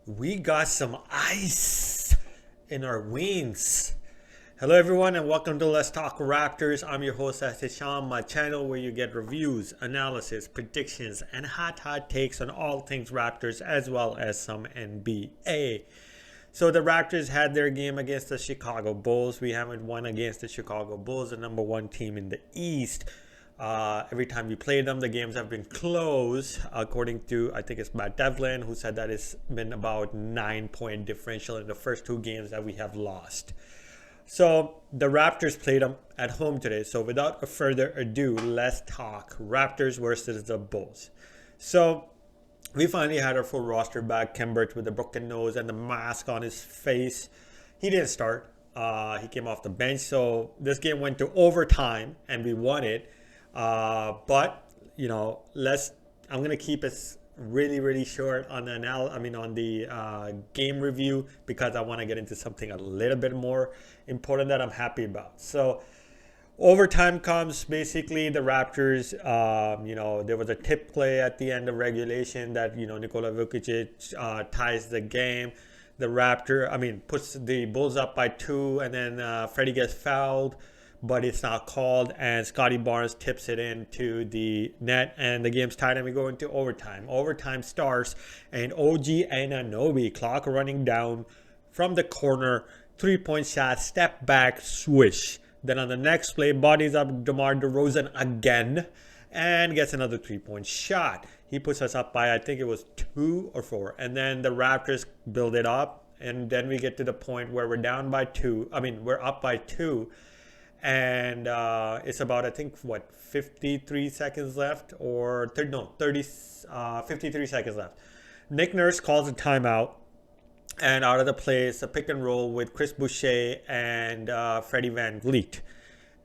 We got some ice in our veins. Hello, everyone, and welcome to Let's Talk Raptors. I'm your host, Sham, my channel where you get reviews, analysis, predictions, and hot takes on all things Raptors as well as some NBA. So the Raptors had their game against the Chicago Bulls. We haven't won against the Chicago Bulls, the number one team in the East. Every time we play them, the games have been close, according to, I think it's Matt Devlin, who said that it's been about 9-point differential in the first two games that we have lost. So the Raptors played them at home today. So without further ado, let's talk Raptors versus the Bulls. So we finally had our full roster back. Kembert with the broken nose and the mask on his face. He didn't start. He came off the bench. So this game went to overtime and we won it. But I'm gonna keep it really short on the game review because I want to get into something a little bit more important that I'm happy about. So overtime comes. Basically the Raptors, there was a tip play at the end of regulation that Nikola Vukic ties the game. The puts the Bulls up by 2, and then Freddie gets fouled, but it's not called, and Scotty Barnes tips it into the net, and the game's tied, and we go into overtime. Overtime starts, and OG Anunoby, clock running down from the corner, 3-point shot, step back, swish. Then on the next play, bodies up DeMar DeRozan again, and gets another 3-point shot. He puts us up by, I think it was 2 or 4, and then the Raptors build it up, and then we get to the point where we're down by 2. We're up by 2. And it's about, I think, 53 seconds left, or 53 seconds left. Nick Nurse calls a timeout, and out of the play is a pick and roll with Chris Boucher and Freddie Van Vliet.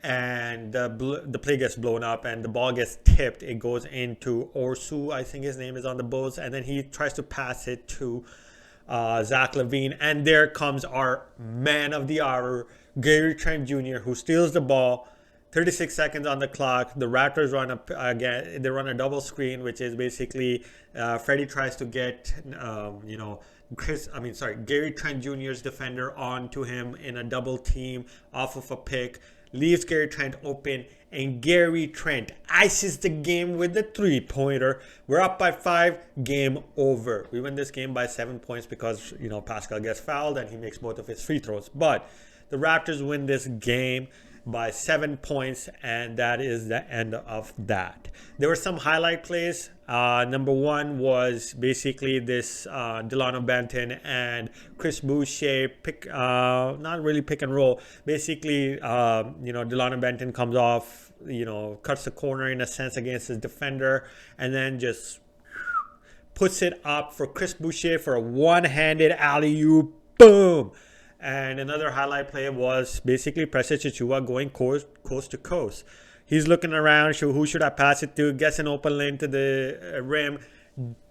And the play gets blown up, and the ball gets tipped. It goes into Orsu, I think his name is, on the Bulls, and then he tries to pass it to Zach LaVine, and there comes our man of the hour, Gary Trent Jr., who steals the ball. 36 seconds on the clock. The Raptors run again. They run a double screen, which is basically Freddie tries to get Gary Trent Jr.'s defender onto him in a double team off of a pick. Leaves Gary Trent open, and Gary Trent ices the game with the 3-pointer. We're up by 5, game over. We win this game by 7 points because, Pascal gets fouled and he makes both of his free throws. But the Raptors win this game by 7 points, and that is the end of that. There were some highlight plays. Number one was basically this Delano Banton and Chris Boucher not really pick and roll. Basically, Delano Banton comes off, cuts the corner in a sense against his defender, and then just puts it up for Chris Boucher for a one-handed alley-oop. Boom! And another highlight play was basically Precious Achiuwa going coast to coast. He's looking around, who should I pass it to? Gets an open lane to the rim,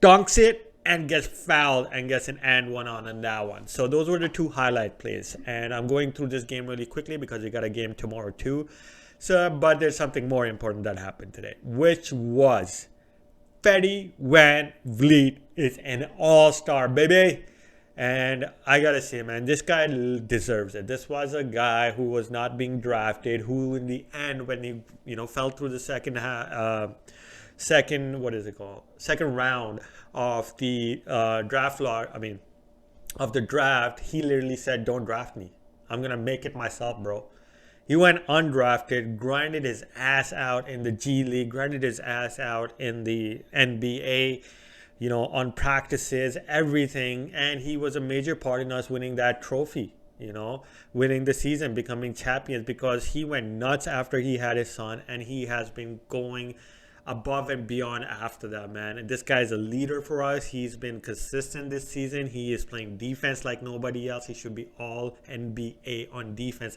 dunks it, and gets fouled and gets an and one on that one. So those were the two highlight plays. And I'm going through this game really quickly because we got a game tomorrow too. But there's something more important that happened today, which was Freddie Van Vliet is an all-star, baby. And I gotta say, man, this guy deserves it. This was a guy who was not being drafted, who in the end, when he fell through the second round of the draft, he literally said, "Don't draft me. I'm gonna make it myself, bro." He went undrafted, grinded his ass out in the G League, grinded his ass out in the NBA. On practices, everything. And he was a major part in us winning that trophy, winning the season, becoming champions, because he went nuts after he had his son, and he has been going above and beyond after that, man. And this guy is a leader for us. He's been consistent this season. He is playing defense like nobody else. He should be all NBA on defense,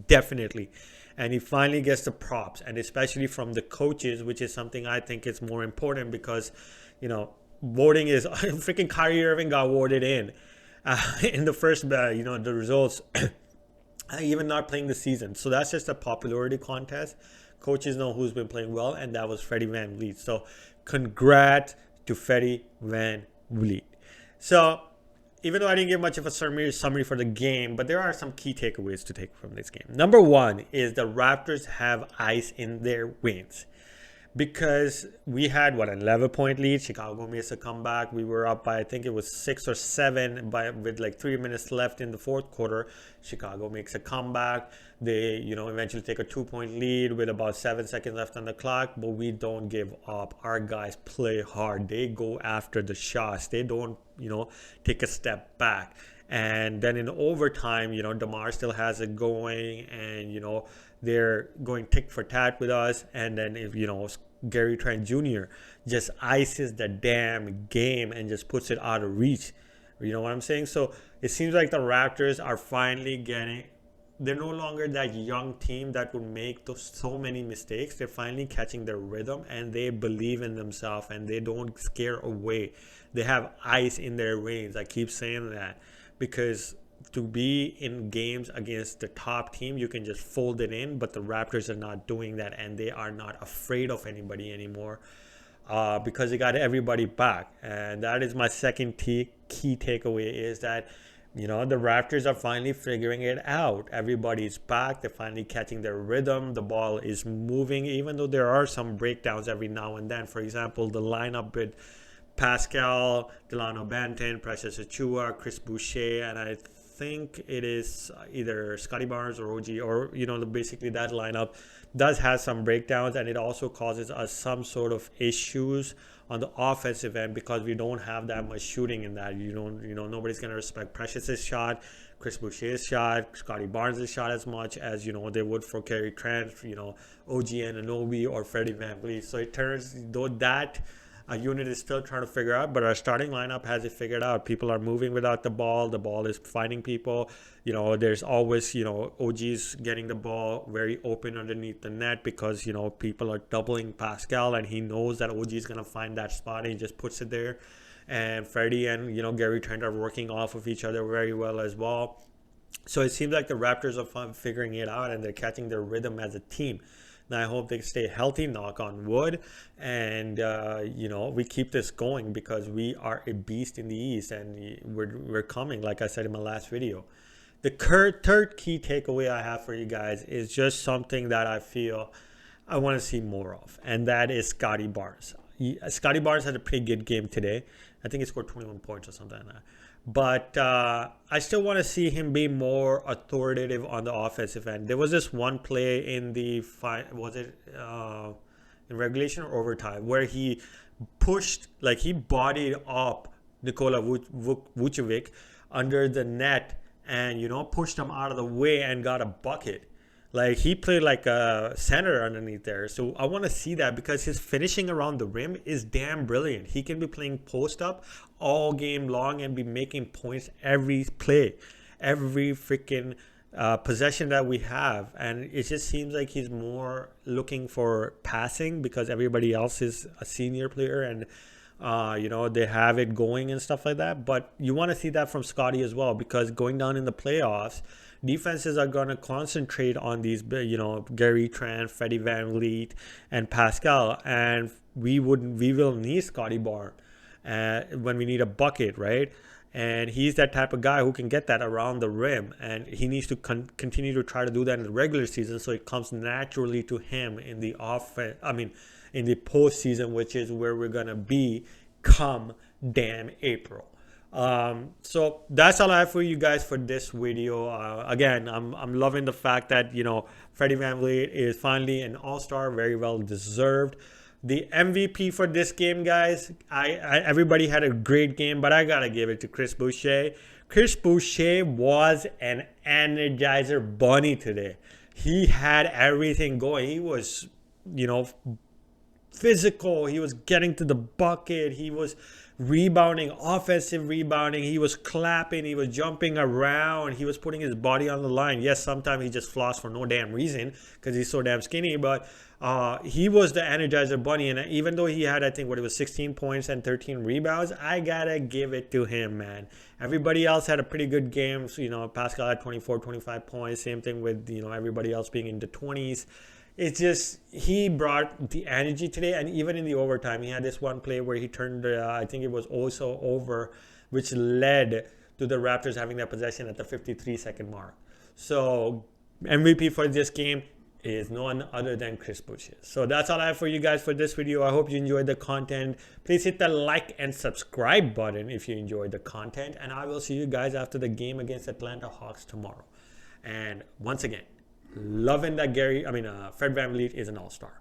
definitely. And he finally gets the props, and especially from the coaches, which is something I think is more important because, voting is freaking Kyrie Irving got voted in the first, the results, even not playing the season. So that's just a popularity contest. Coaches know who's been playing well, and that was Freddie Van Vliet. So congrats to Freddie Van Vliet. So even though I didn't give much of a summary for the game, but there are some key takeaways to take from this game. Number one is the Raptors have ice in their wins. Because we had what, an 11-point lead. Chicago made a comeback. We were up by, I think it was 6 or 7 with like 3 minutes left in the fourth quarter. Chicago makes a comeback. They eventually take a 2-point lead with about 7 seconds left on the clock, but we don't give up. Our guys play hard. They go after the shots. They don't take a step back. And then in overtime, DeMar still has it going, and they're going tick for tat with us. And then if Gary Trent Jr. just ices the damn game and just puts it out of reach. You know what I'm saying? So it seems like the Raptors are finally they're no longer that young team that would make so many mistakes. They're finally catching their rhythm, and they believe in themselves, and they don't scare away. They have ice in their veins. I keep saying that because to be in games against the top team, you can just fold it in, but the Raptors are not doing that, and they are not afraid of anybody anymore because they got everybody back. And that is my second key takeaway, is that the Raptors are finally figuring it out. Everybody's back. They're finally catching their rhythm. The ball is moving, even though there are some breakdowns every now and then. For example, the lineup with Pascal, Delano Banton, Precious Achiuwa, Chris Boucher, and I think it is either Scotty Barnes or OG, or basically that lineup does have some breakdowns, and it also causes us some sort of issues on the offensive end because we don't have that much shooting in that. Nobody's gonna respect Precious's shot, Chris Boucher's shot, Scotty Barnes' shot as much as they would for Gary Trent, OG Anunoby or Freddie VanVleet. So it turns though that a unit is still trying to figure out, but our starting lineup has it figured out. People are moving without the ball. The ball is finding people. There's always, OG's getting the ball very open underneath the net because, people are doubling Pascal, and he knows that OG is going to find that spot, and he just puts it there. And Freddie and, Gary Trent are working off of each other very well as well. So it seems like the Raptors are figuring it out, and they're catching their rhythm as a team. Now I hope they stay healthy, knock on wood, and we keep this going because we are a beast in the East, and we're coming, like I said in my last video. The third key takeaway I have for you guys is just something that I feel I want to see more of, and that is Scotty Barnes. Scotty Barnes had a pretty good game today. I think he scored 21 points or something like that. But I still want to see him be more authoritative on the offensive end. There was this one play in the in regulation or overtime where he pushed, like he bodied up Nikola Vucevic under the net and pushed him out of the way and got a bucket. Like he played like a center underneath there. So I want to see that because his finishing around the rim is damn brilliant. He can be playing post up all game long and be making points every play, every freaking possession that we have. And it just seems like he's more looking for passing because everybody else is a senior player and they have it going and stuff like that. But you want to see that from Scotty as well, because going down in the playoffs, defenses are going to concentrate on these, Gary Trent, Freddie VanVleet, and Pascal, and we will need Scotty Barnes when we need a bucket, right? And he's that type of guy who can get that around the rim, and he needs to continue to try to do that in the regular season, so it comes naturally to him in the in the postseason, which is where we're gonna be come damn April. So that's all I have for you guys for this video. Again, I'm loving the fact that Freddie VanVleet is finally an all-star, very well deserved. The MVP for this game, guys, everybody had a great game, but I gotta give it to Chris Boucher. Chris Boucher was an energizer bunny today. He had everything going. He was physical. He was getting to the bucket. He was rebounding, offensive rebounding. He was clapping. He was jumping around. He was putting his body on the line. Yes, sometimes he just flossed for no damn reason because he's so damn skinny, but he was the Energizer Bunny. And even though he had, I think, 16 points and 13 rebounds, I gotta give it to him, man. Everybody else had a pretty good game. So, Pascal had 24, 25 points. Same thing with, everybody else being in the 20s. It's just, he brought the energy today. And even in the overtime, he had this one play where he turned, I think it was also over, which led to the Raptors having that possession at the 53-second mark. So MVP for this game is none other than Chris Boucher. So that's all I have for you guys for this video. I hope you enjoyed the content. Please hit the like and subscribe button if you enjoyed the content. And I will see you guys after the game against Atlanta Hawks tomorrow. And once again, loving that Fred VanVleet is an all-star.